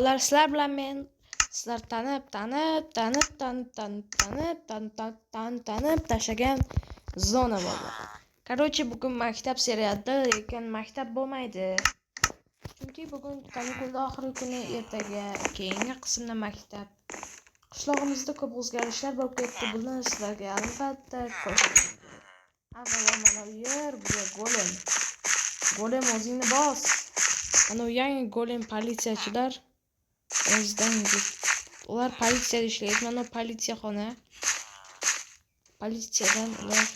Ular sizlar bilan men sizlar tanib tashlagan zona bo'ldi. Короче, bugun maktab serialida lekin maktab bo'lmaydi. Chunki bugun kanikulla oxirgi kuni ertaga keyingi qismda maktab. Qishlog'imizda ko'p o'zgarishlar bo'lib ketdi. Buni sizlarga albatta ko'rsataman. Avvalo mana u yer, bu golem. Golem o'zingni bos. Mana u yangi golem politsiyachilar. O'zidan ular politsiyada ishlaydi. Mana politsiyaxona. Politsiyadan ular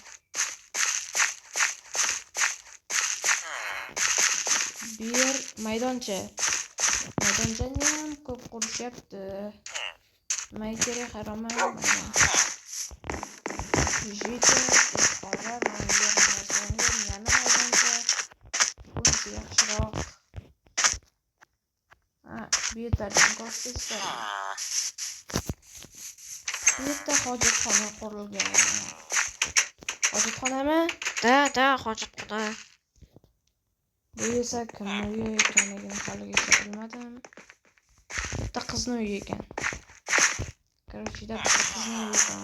bir maydoncha. Maydonchani ham ko'p qurishyapti. Nima kerak haromat maydon. Jita, ishqolar, yana maydoncha. Bunisi yaxshiroq. Bu yerdan ko'rsatsa. Bu yerda hojatxona qurilgan. Hojatxonami? Da, hojatxona. Bu esa kimning uyi ekanligini haligacha bilmadim. Bitta qizning uyi ekan. Короче, bitta qizning uyi ekan.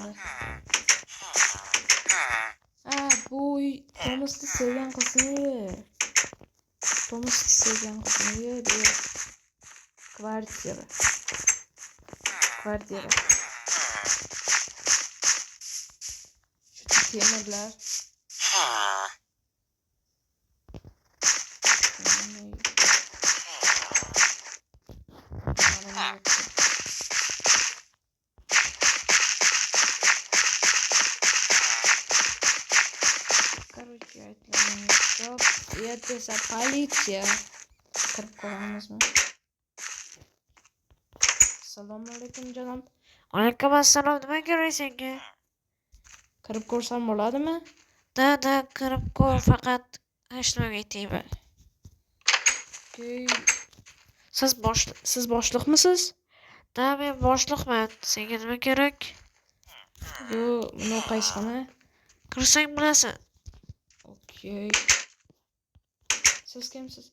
Bu uy Tomasni sevgan qizning uyi. Tomasni sevgan qizning uyi, bu kvartira. Şu temirler. Короче, aytlarim yo'q. Bu yerda esa politsiya. Kirib ko'ramizmi? Assalomu alaykum janob. Alaykum assalom, nima kerak senga? Kirib ko'rsam bo'ladimi? Da, kirib ko'r, faqat hashtag aytaymi. Siz boshliqmisiz? Da, men boshliqman. Senga nima kerak? Bu nima qaysi xona? Kirsang bilasan. Okey. Siz kimsiz?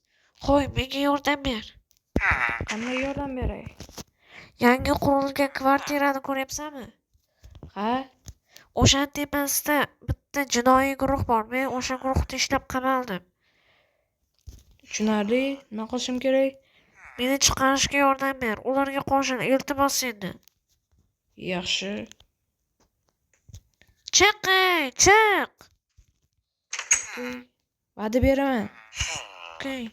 Qo'y, menga yordam ber. Qanday yordam beray? Yangi qurilgan kvartirani ko'ryapsanmi? Ha? O'sha tepasida bitta jinoiy guruh bor. Men o'sha guruhda ishlab qamaldim. Tushunarli. Nima qilishim kerak? Meni chiqarishga yordam ber. Ularga qo'shil, iltimos seni. Yaxshi. Chiq! Va'da beraman. Okey.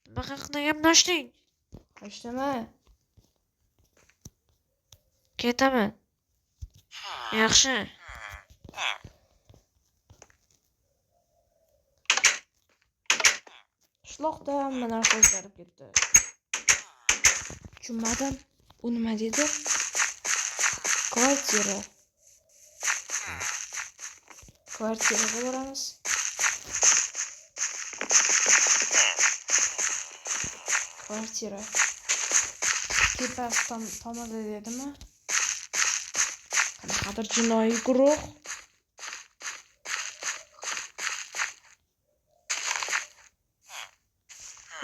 Nima haqida gaplashding? Hashtama. Ketaman. Yaxshi. Qishloqda hamma narsa o'zgarib ketdi. Tushunmadim. U nima dedi? Kvartiraga boramiz. Kvartira. Tepasi tomonda dedimi? Qanaqadir jinoiy guruh.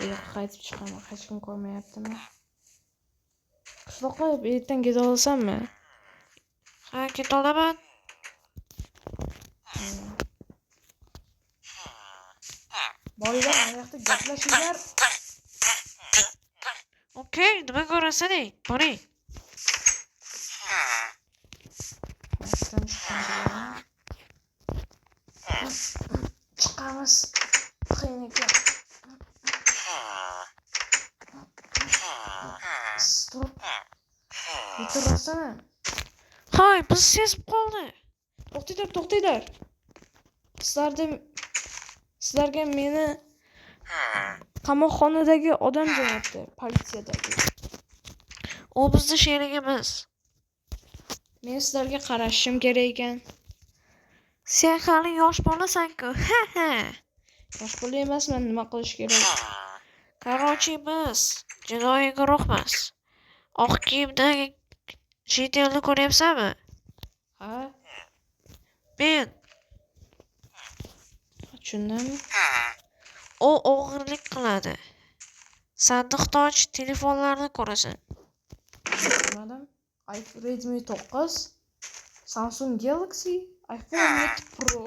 Yo'q, qaytib chiqaman. Hech kim ko'rmayaptimi? Qishloqqa ertaga keta olasanmi? Ha, keta olaman. Boylar, mana yoqda gaplashinglar. Okey, nima ko'rasan ey? Boring. Chiqamiz. Qiyin ekan. Stop. Bitirasana. Hoy, biz sezib qoldi. To'xtanglar. Sizlarga meni qamoqxonadagi odam jo'natdi, politsiyadagi. U bizni sherigimiz. Men sizlarga qarashim kerak ekan. Sen hali yosh bolasan-ku. Yosh bola emasman, nima qilish kerak? Короче, biz jinoiy guruhmiz. Oq kiyimdagi Jitelni ko'ryapsanmi? Ha? Men. Tushundim. U o'g'irlik qiladi. Sandiqni och, telefonlarni ko'rasan. Ko'rmadim. iPhone Redmi 9, Samsung Galaxy, iPhone 7 Pro.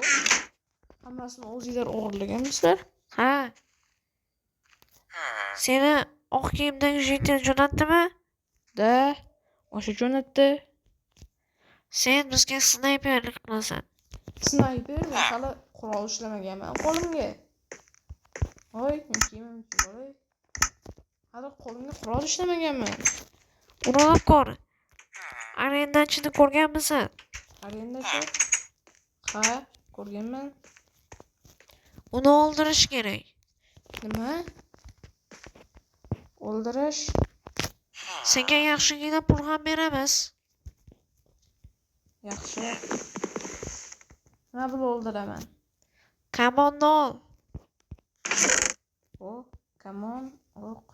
Hammasini o'zingizlar o'g'irlagansizlar. Ha. Seni oq kiyimdagi yigitlar jo'natdimi? Da, o'sha jo'natdi. Sen bizga snayperlik qilasan. Snayper, men hali qurol ushlamaganman qo'limga. Voy, men kiyimim bo'lay. Hali qo'limga qurol ushlamaganman. Urilib ko'r. Arendachini ko'rganmisan? Arendachi? Ha, ko'rganman. Uni o'ldirish kerak. Nima? O'ldirish? Senga yaxshigina pul ham beramiz. Yaxshi. Nima bilan o'ldiraman? Kamonni ol. O, kamon, o'q.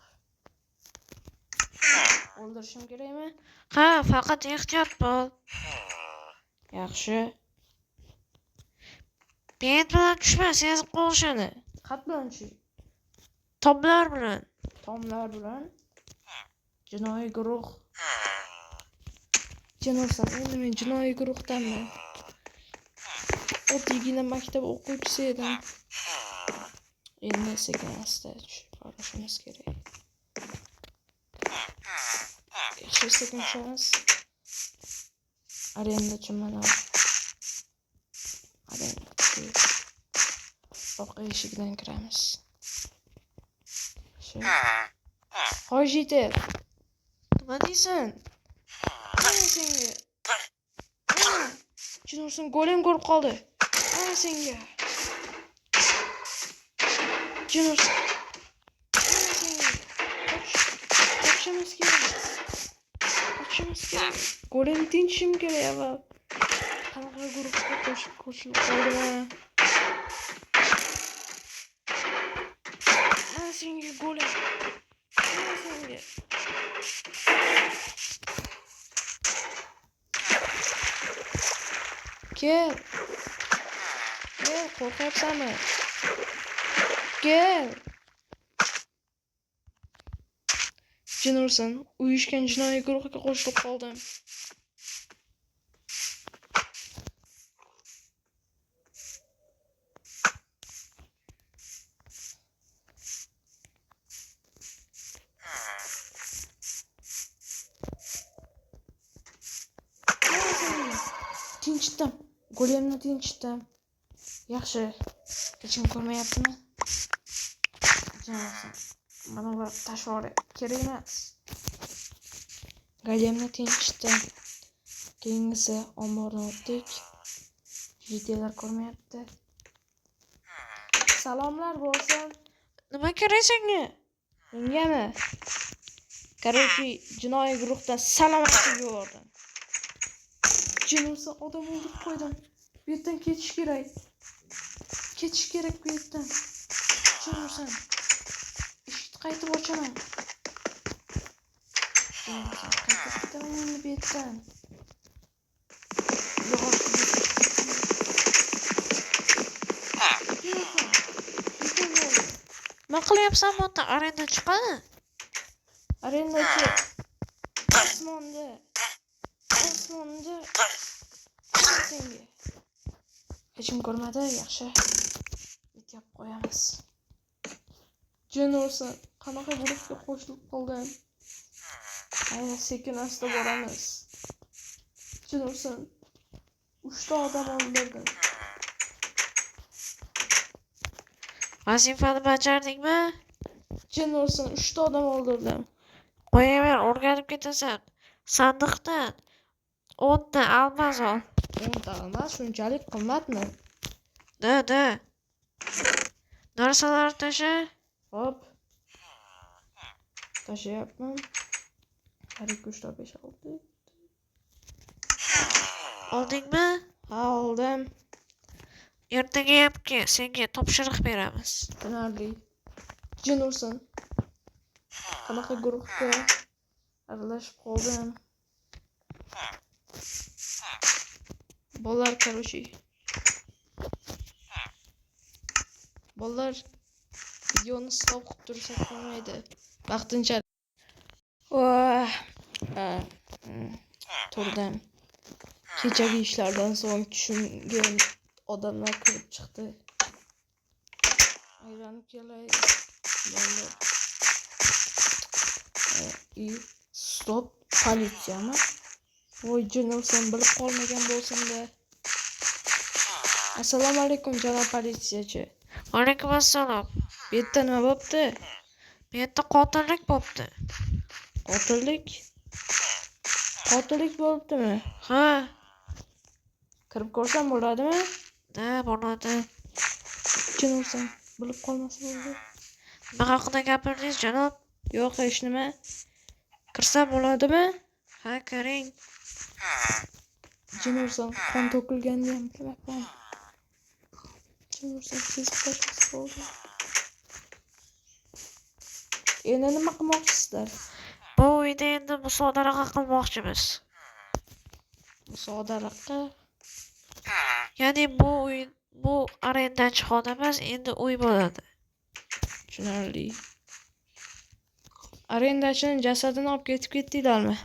O'ldirishim kerakmi? Ha, faqat ehtiyot bo'l. Yaxshi. Bet bilan tushma, sezib qolishadi. Xat bilan chi? Tomlar bilan. Tomlar bilan? Jinoiy guruh. Jinosan, endi men jinoiy guruhdanman. Oddiygina maktab o'quvchisi edim. Endi sekin-asta tushib borishimiz kerak. Yaxshi sekin tushamiz. Arendachi mana. Arendachi. Orqa eshikdan kiramiz. Hojitev. Nima deysan? Ana senga. Jinosan golem ko'rib qoldi. Ana senga. Jinosan. Ana senga. Qochishimiz kerak. Qochishimiz kerak. Golem tinchishim kerak avval. Qanaqa guruhga qo'shilib qoldim. Ana senga golem. Ana senga. Kel. Kel, qo'rqyapsanmi? Kel. Jin ursin, uyushgan jinoiy guruhga qo'shilib qoldim. Tinchitdim. Golemni tinchitdim. Yaxshi. Hech kim ko'rmayaptimi? Mana ular tashvor kerak emas. Golemni tinchitdim. Keyingisi omborni o'tdik. Videolar ko'rmayapti. Salomlar bo'lsin. Nima kerak senga? Mengami? Короче, jinoiy guruhdan salomatlik yubordim. Jinursa odam o'ldirib qo'ydim. Bu yerdan ketish kerak. Ketish kerak bu yerdan. Jinursan. Eshikni qaytib ochaman. Qaytib ketaman bu yerdan. Nima qilyapsan bunda? Arenda chiqadi. Arendachi. Osmonda. Osmonda. Senga. Hech kim ko'rmadi, yaxshi. Bityap qo'yamiz. Jin ursin, qanaqa guruhga qo'shilib qoldim. Ayni sekin asta boramiz. Jin ursin. 3 ta odam o'ldirdim. Vazifani bajardingmi? Jin ursin, 3 ta odam o'ldirdim. Qo'yaver, o'rganib ketasan. Sandiqdan 10 ta almaz ol. 10 ta emas, shunchalik qimmatmi? Da. Narsalar tasha. Hop. Tashlayapman. 1 2 3 4 5 6. Oldingmi? Ha, oldim. Ertaga yapki, senga topshiriq beramiz. Tushunarli. Jin ursin. Qanaqa guruhga aralashib qoldim. Bolalar, короче. Bolalar videoni stop qilib tursak bo'lmaydi. Vaqtincha. Voh. Turdim. Kechagi ishlardan so'ng tushimga odamlar kirib chiqdi. Aylanib kelay. Stop, politsiyami? Voy jinimsan, bilib qolmagan bo'lsin-da. Assalomu alaykum, janob politsiyachi. Alaykum assalom. Bu yerda nima bo'pti? Bu yerda qotillik bo'pti. Qotillik? Qotillik bo'libdimi? Ha, Kirib ko'rsam bo'ladimi? da bo'ladi. Jinimsan, bilib qolmasa bo'ldi. Nima haqida gapirdingiz, janob? Yo'q, hech nima. Kirsam bo'ladimi? Ha, kiring. Jinimsan, qon to'kilganini ham bilmayman. Jinimsan, sezib qo'yasiz bo'ldi. Endi nima qilmoqchisizlar? Bu uyda endi musodara qilmoqchimiz. Musodaraqa. Ya'ni bu arendachi xona emas, endi uy bo'ladi. Tushunarli. Arendachini jasadini olib ketib ketdinglarmi?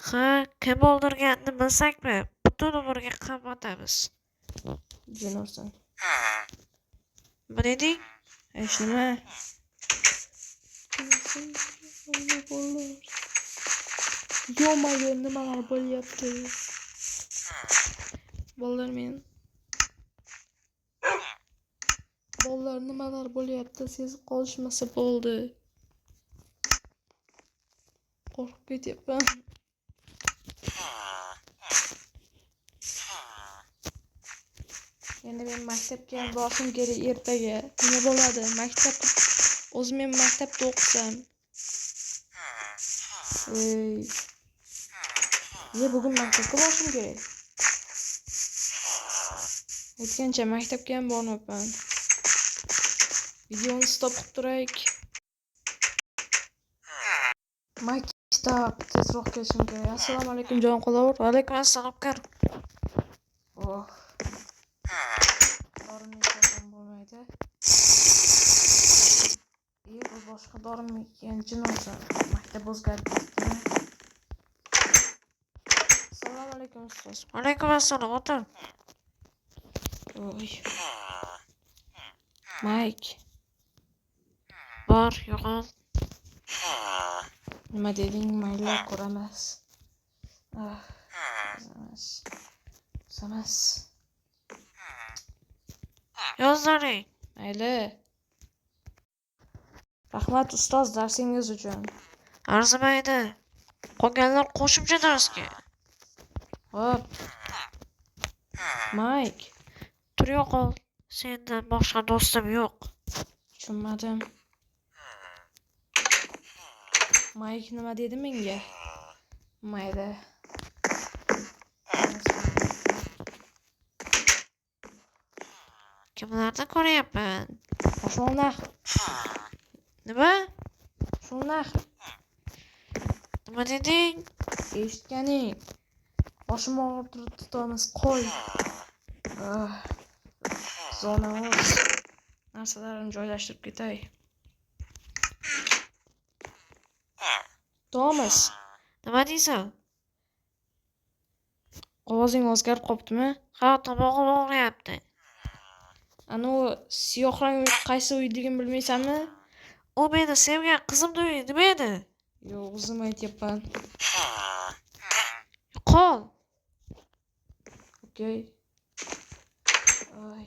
Ha, kim o'ldirganini bilsakmi, butun umrga qamatamiz. Jinimsan. Nima deding? Hech nima. Yo-mayo, nimalar bo'lyapti? Bolalar nimalar bo'lyapti? Sezib qolishmasa bo'ldi. Qo'rqib ketyapman. Endi men maktabga borishim kerak ertaga. Nima bo'ladi? O'zim ham maktabda o'qisam. Bugun maktabga borishim kerak. Aytgancha maktabga ham bormayapman. Videoni stop qilib turaylik. Maktab tezroq kelishim kerak. Assalomu alaykum, jon qo'lovur. Alaykum assalom, kir. Oh. Dorini ichsam bo'lmaydi. Bu boshqa dorini ichgan jinozor. Maktab o'zgarib ketdimi? Assalomu alaykum, ustoz. Alaykum assalom, o'tir. Oy. Mike. Bor, yo'qol. Nima deding? Mayli, ko'ramiz. Samas. Yozlaring. Mayli. Rahmat ustoz darsingiz uchun. Arzimaydi. Qolganlar qo'shimcha darsga. Hop. Mike. Tur yo'qol. Sendan boshqa do'stim yo'q. Tushunmadim. Mike nima dedi menga? Mayli. Kimlarni ko'ryapman? Shunaq. Nima? Shunaq. Nima deding? Eshitganing. Boshimni og'ritib tutamiz, qo'y. Zonamiz. Narsalarimni joylashtirib ketay. Tomas. Nima deysan? Ovozing o'zgarib qoptimi? Ha, tomog'im og'riyapti. Anu siyoh rang qaysi uyligini bilmaysanmi? U meni sevgan qizimni uyi nima edi? Yo'q, o'zim aytyapman. Qol. Okey. Ay.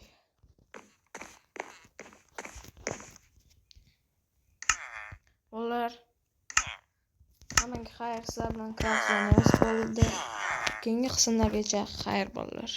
Bolalar. Hammaga xayr, sizlar bilan krasnoyarsk bo'ldi. Keyingi qismlargacha xayr bolalar.